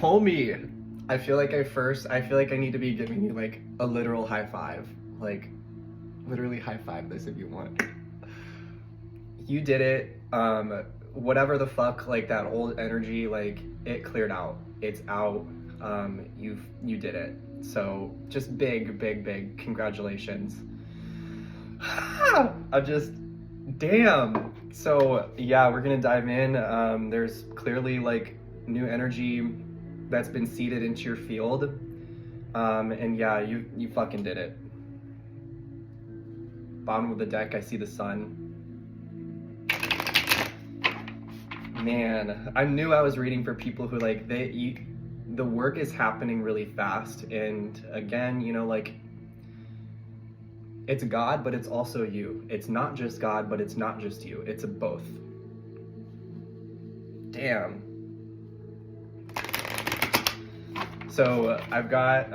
Homie, I feel like I need to be giving you like a literal high five. Like, literally high five this if you want. You did it. Whatever the fuck, like that old energy, like it cleared out. It's out. You did it. So just big congratulations. I'm just, damn. So yeah, we're gonna dive in. There's clearly like new energy that's been seeded into your field. And yeah, you fucking did it. Bottom of the deck, I see the sun. Man, I knew I was reading for people who like the work is happening really fast, and again, you know, like it's God, but it's also you. It's not just God, but it's not just you. It's a both. Damn. So I've got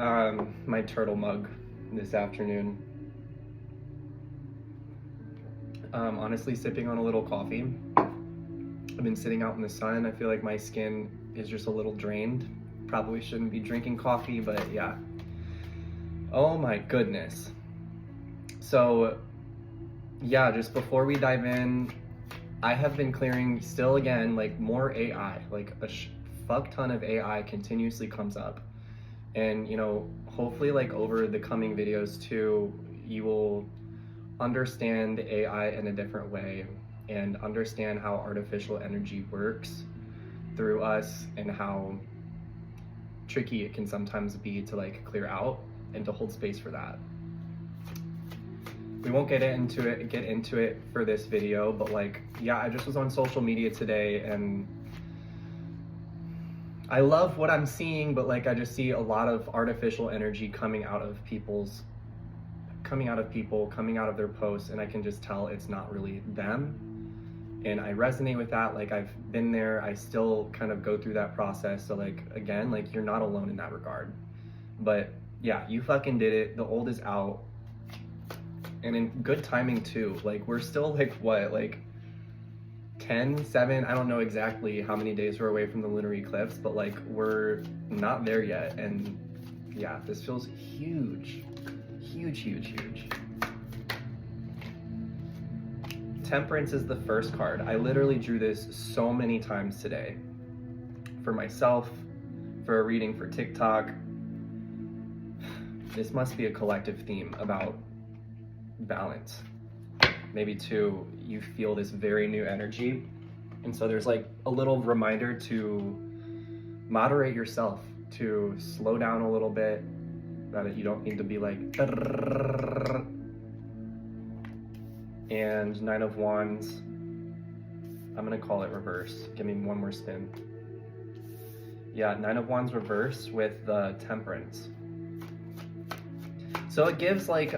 my turtle mug this afternoon. Honestly, sipping on a little coffee. I've been sitting out in the sun. I feel like my skin is just a little drained. Probably shouldn't be drinking coffee, but yeah. Oh my goodness. So yeah, just before we dive in, I have been clearing still again, like more AI, like a fuck ton of AI continuously comes up. And you know, hopefully like over the coming videos too, you will understand AI in a different way and understand how artificial energy works through us and how tricky it can sometimes be to like clear out and to hold space for that. We won't get into it for this video, but like, yeah, I just was on social media today and I love what I'm seeing, but like I just see a lot of artificial energy coming out of people, coming out of their posts, and I can just tell it's not really them. And I resonate with that. Like I've been there, I still kind of go through that process. So like, again, like you're not alone in that regard. But yeah, you fucking did it. The old is out. And in good timing too. Like we're still like what, like 10, 7, I don't know exactly how many days we're away from the lunar eclipse, but like we're not there yet. And yeah, this feels huge. Huge. Temperance is the first card. I literally drew this so many times today. For myself, for a reading for TikTok. This must be a collective theme about balance. Maybe too, you feel this very new energy. And so there's like a little reminder to moderate yourself, to slow down a little bit, that you don't need to be like, and Nine of Wands, I'm gonna call it reverse. Give me one more spin. Yeah, Nine of Wands reverse with the Temperance. So it gives like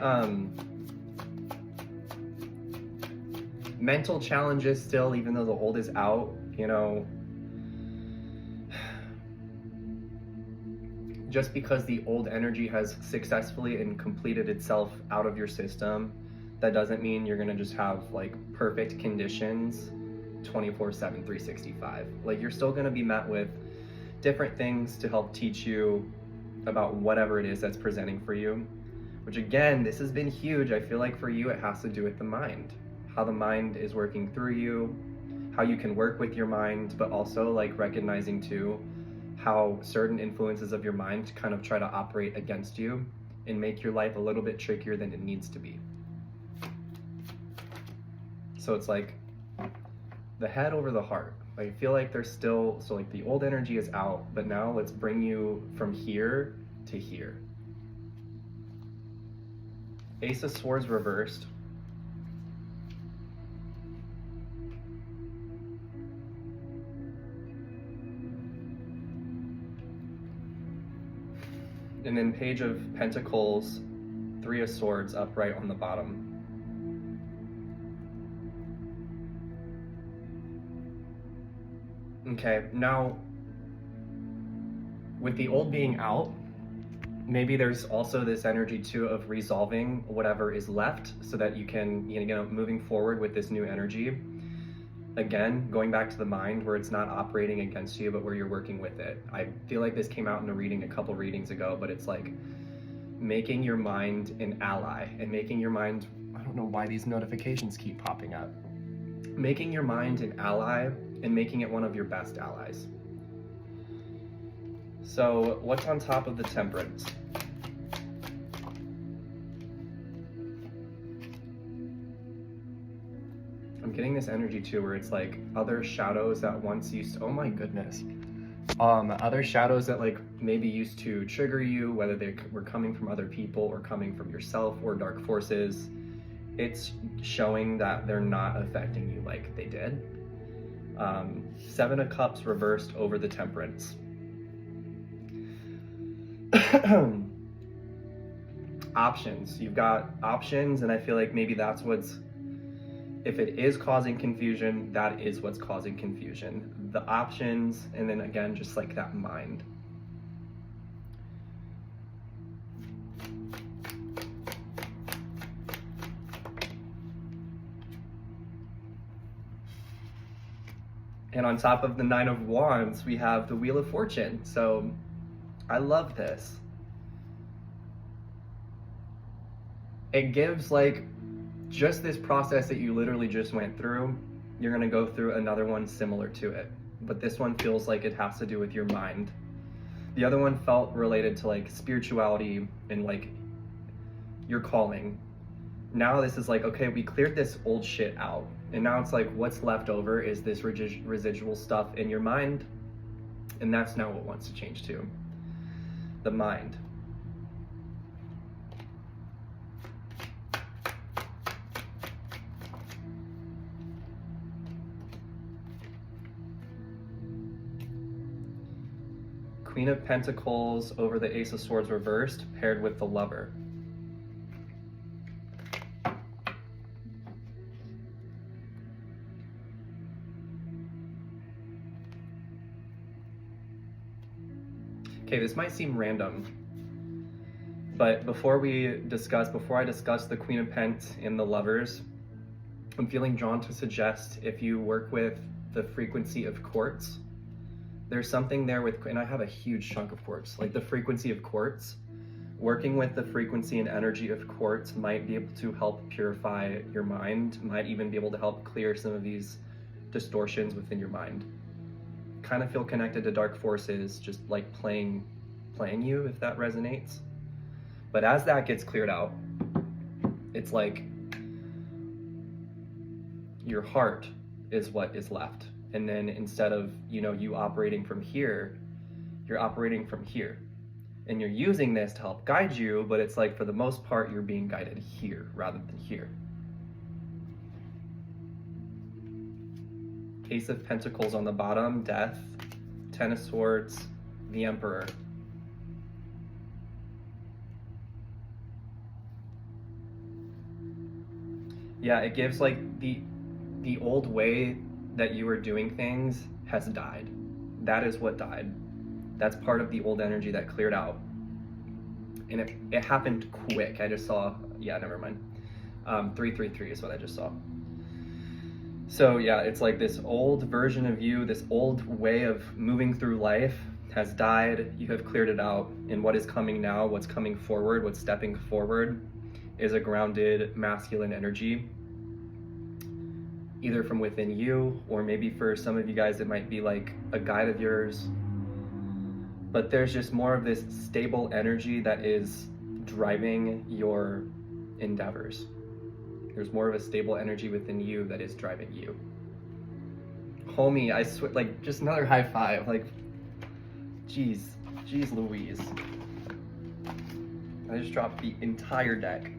mental challenges still, even though the old is out, you know. Just because the old energy has successfully and completed itself out of your system, that doesn't mean you're gonna just have like perfect conditions 24/7, 365. Like you're still gonna be met with different things to help teach you about whatever it is that's presenting for you. Which again, this has been huge. I feel like for you, it has to do with the mind. How the mind is working through you, how you can work with your mind, but also like recognizing too, how certain influences of your mind kind of try to operate against you and make your life a little bit trickier than it needs to be. So it's like the head over the heart. I feel like there's still, so like the old energy is out, but now let's bring you from here to here. Ace of Swords reversed. And then Page of Pentacles, Three of Swords upright on the bottom. Okay, now with the old being out, maybe there's also this energy too of resolving whatever is left so that you can, you know, moving forward with this new energy. again, going back to the mind where it's not operating against you, but where you're working with it. I feel like this came out in a reading a couple readings ago, but it's like making your mind an ally and making your mind, I don't know why these notifications keep popping up, making your mind an ally and making it one of your best allies. So what's on top of the Temperance? I'm getting this energy too where it's like other shadows that once used to, oh my goodness. Other shadows that like maybe used to trigger you, whether they were coming from other people or coming from yourself or dark forces, it's showing that they're not affecting you like they did. Seven of Cups reversed over the Temperance. Options. You've got options, and I feel like maybe that's what's, if it is causing confusion, that is what's causing confusion. The options, and then again, just like that mind. And on top of the Nine of Wands, we have the Wheel of Fortune. So I love this. It gives like just this process that you literally just went through. You're gonna go through another one similar to it. But this one feels like it has to do with your mind. The other one felt related to like spirituality and like your calling. Now this is like, okay, we cleared this old shit out. And now it's like, what's left over is this residual stuff in your mind. And that's now what wants to change too. The mind. Queen of Pentacles over the Ace of Swords reversed, paired with the Lover. Okay, this might seem random, but before I discuss the Queen of Pent and the Lovers, I'm feeling drawn to suggest if you work with the frequency of quartz, there's something there with, and I have a huge chunk of quartz, like the frequency of quartz, working with the frequency and energy of quartz might be able to help purify your mind, might even be able to help clear some of these distortions within your mind. Kind of feel connected to dark forces, just like playing you, if that resonates. But as that gets cleared out, it's like your heart is what is left. And then instead of, you operating from here, you're operating from here. And you're using this to help guide you, but it's like for the most part, you're being guided here rather than here. Ace of Pentacles on the bottom, Death, Ten of Swords, the Emperor. Yeah, it gives like the old way that you were doing things has died. That is what died. That's part of the old energy that cleared out. And it happened quick. I just saw, yeah, never mind. 333 is what I just saw. So yeah, it's like this old version of you, this old way of moving through life has died. You have cleared it out. And what is coming now, what's coming forward, what's stepping forward is a grounded masculine energy, either from within you, or maybe for some of you guys, it might be like a guide of yours. But there's just more of this stable energy that is driving your endeavors. There's more of a stable energy within you that is driving you. Homie, I swear, like, just another high five. Like, jeez Louise. I just dropped the entire deck.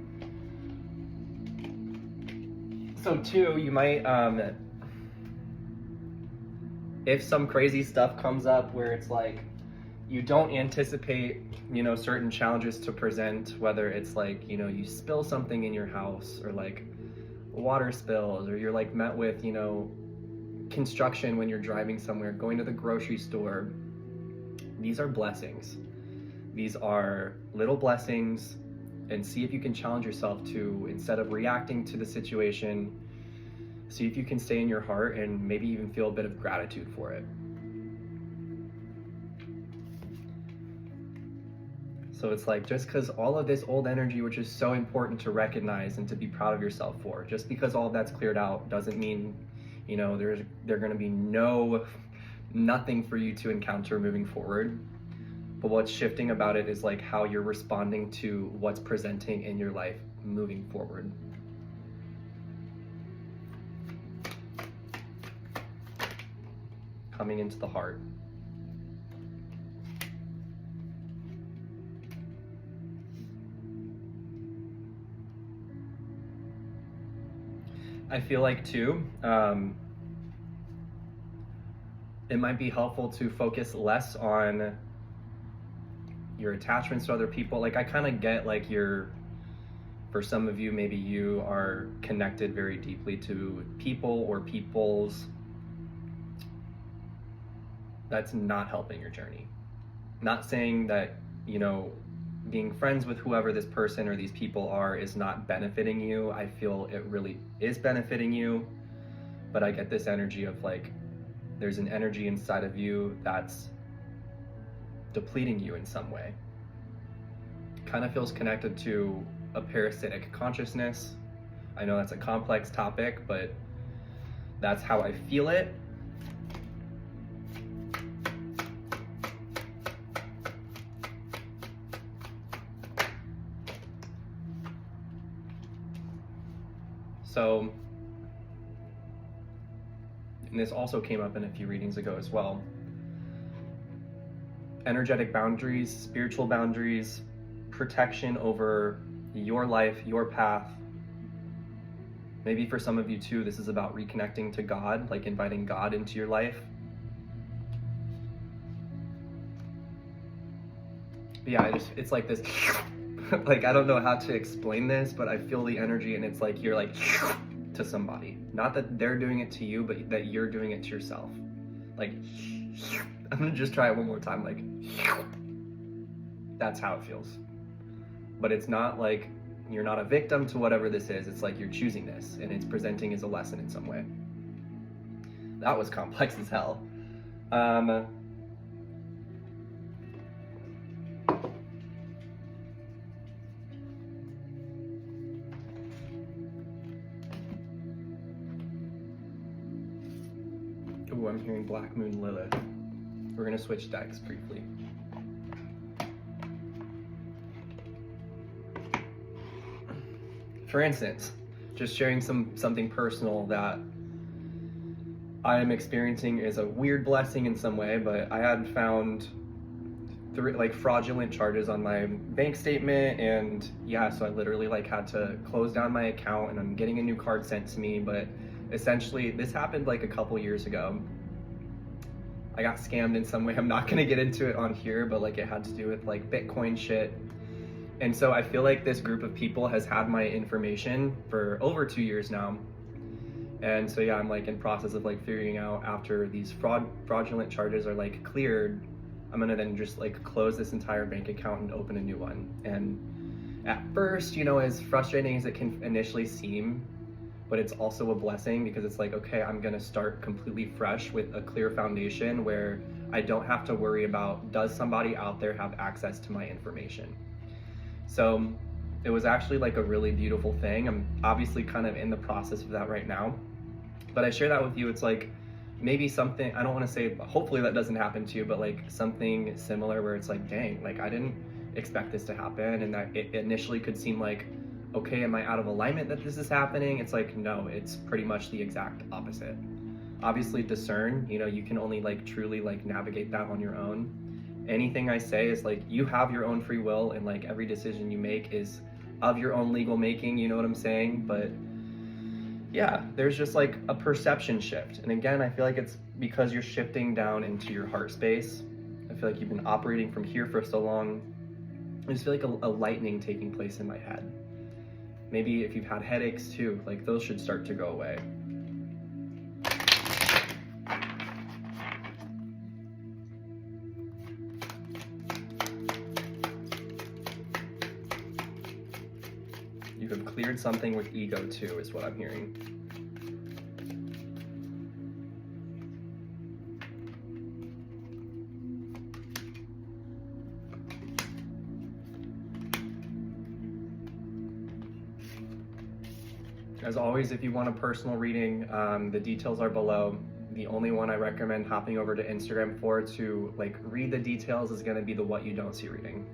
So too, you might, if some crazy stuff comes up where it's like, you don't anticipate, certain challenges to present, whether it's like, you spill something in your house, or like water spills, or you're like met with, construction when you're driving somewhere, going to the grocery store. These are blessings. These are little blessings, and see if you can challenge yourself to, instead of reacting to the situation, See if you can stay in your heart and maybe even feel a bit of gratitude for it. So it's like, just because all of this old energy, which is so important to recognize and to be proud of yourself for, just because all of that's cleared out doesn't mean, you know, there's going to be nothing for you to encounter moving forward. But what's shifting about it is like how you're responding to what's presenting in your life moving forward. Coming into the heart. I feel like too, it might be helpful to focus less on your attachments to other people. Like I kind of get like for some of you, maybe you are connected very deeply to people or peoples. That's not helping your journey. Not saying that, you know, being friends with whoever this person or these people are is not benefiting you. I feel it really is benefiting you, but I get this energy of like, there's an energy inside of you that's depleting you in some way. Kind of feels connected to a parasitic consciousness. I know that's a complex topic, but that's how I feel it. So, and this also came up in a few readings ago as well. Energetic boundaries, spiritual boundaries, protection over your life, your path. Maybe for some of you too, this is about reconnecting to God, like inviting God into your life. But yeah, it's like this, like, I don't know how to explain this, but I feel the energy and it's like, you're like to somebody. Not that they're doing it to you, but that you're doing it to yourself. Like, I'm gonna just try it one more time, like, that's how it feels. But it's not like you're not a victim to whatever this is. It's like you're choosing this and it's presenting as a lesson in some way. That was complex as hell. Ooh, I'm hearing Black Moon Lilith. We're gonna switch decks briefly. For instance, just sharing something personal that I am experiencing is a weird blessing in some way, but I had found fraudulent charges on my bank statement, and yeah, so I literally like had to close down my account and I'm getting a new card sent to me. But essentially this happened like a couple years ago. I got scammed in some way. I'm not gonna get into it on here, but like it had to do with like Bitcoin shit. And so I feel like this group of people has had my information for over 2 years now. And so yeah, I'm like in process of like figuring out, after these fraudulent charges are like cleared, I'm gonna then just like close this entire bank account and open a new one. And at first, you know, as frustrating as it can initially seem, but it's also a blessing because it's like, okay, I'm gonna start completely fresh with a clear foundation where I don't have to worry about, does somebody out there have access to my information? So it was actually like a really beautiful thing. I'm obviously kind of in the process of that right now, but I share that with you. It's like maybe something, I don't want to say, hopefully that doesn't happen to you, but like something similar where it's like, dang, like I didn't expect this to happen. And that it initially could seem like, okay, am I out of alignment that this is happening? It's like, no, it's pretty much the exact opposite. Obviously discern, you know, you can only like truly like navigate that on your own. Anything I say is like, you have your own free will, and like every decision you make is of your own legal making, you know what I'm saying? But yeah, there's just like a perception shift. And again, I feel like it's because you're shifting down into your heart space. I feel like you've been operating from here for so long. I just feel like a lightning taking place in my head. Maybe if you've had headaches too, like those should start to go away. You have cleared something with ego too, is what I'm hearing. As always, if you want a personal reading, the details are below. The only one I recommend hopping over to Instagram for to like read the details is going to be the What You Don't See reading.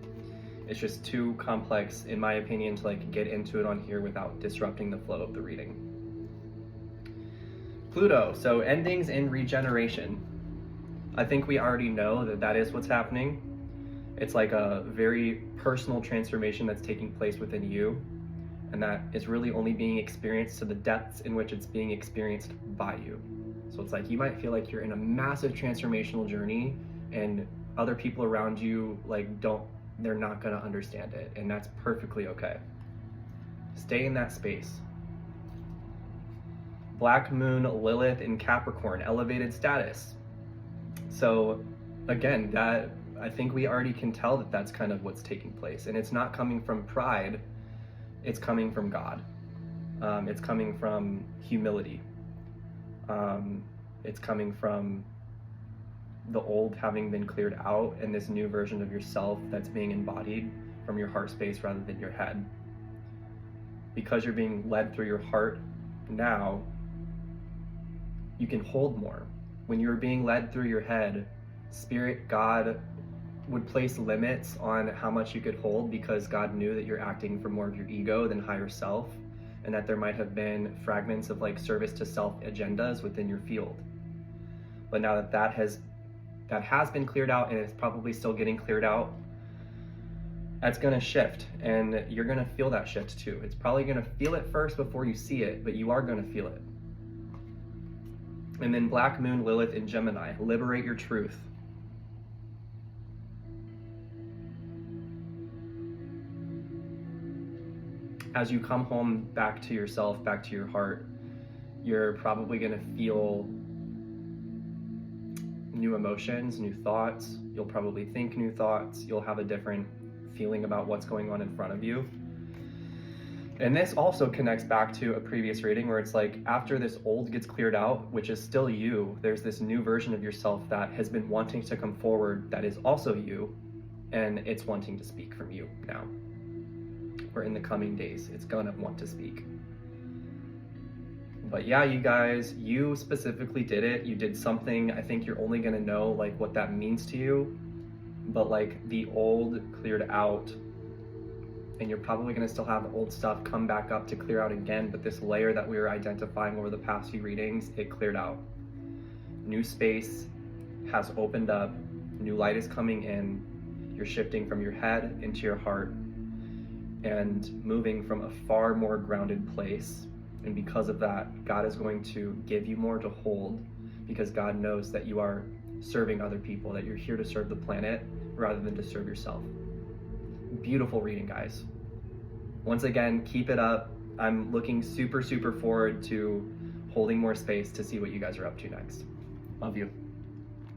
It's just too complex, in my opinion, to like get into it on here without disrupting the flow of the reading. Pluto, so endings and regeneration. I think we already know that that is what's happening. It's like a very personal transformation that's taking place within you, and that is really only being experienced to the depths in which it's being experienced by you. So it's like you might feel like you're in a massive transformational journey and other people around you they're not gonna understand it, and that's perfectly okay. Stay in that space. Black Moon Lilith in Capricorn, elevated status. So again, that I think we already can tell that that's kind of what's taking place, and it's not coming from pride, it's coming from God. It's coming from humility. It's coming from the old having been cleared out and this new version of yourself that's being embodied from your heart space rather than your head. Because you're being led through your heart now, you can hold more. When you're being led through your head, Spirit, God would place limits on how much you could hold because God knew that you're acting for more of your ego than higher self, and that there might have been fragments of like service to self agendas within your field. But now that has been cleared out, and it's probably still getting cleared out, that's gonna shift, and you're gonna feel that shift too. It's probably gonna feel it first before you see it, but you are gonna feel it. And then Black Moon Lilith in Gemini, liberate your truth. As you come home back to yourself, back to your heart, you're probably gonna feel new emotions, new thoughts. You'll probably think new thoughts. You'll have a different feeling about what's going on in front of you. And this also connects back to a previous reading where it's like after this old gets cleared out, which is still you, there's this new version of yourself that has been wanting to come forward that is also you, and it's wanting to speak from you now. Or in the coming days, it's gonna want to speak. But yeah, you guys, you specifically did it. You did something. I think you're only gonna know like what that means to you, but like the old cleared out, and you're probably gonna still have old stuff come back up to clear out again, but this layer that we were identifying over the past few readings, it cleared out. New space has opened up, new light is coming in, you're shifting from your head into your heart, and moving from a far more grounded place. And because of that, God is going to give you more to hold, because God knows that you are serving other people, that you're here to serve the planet rather than to serve yourself. Beautiful reading, guys. Once again, keep it up. I'm looking super, super forward to holding more space to see what you guys are up to next. Love you.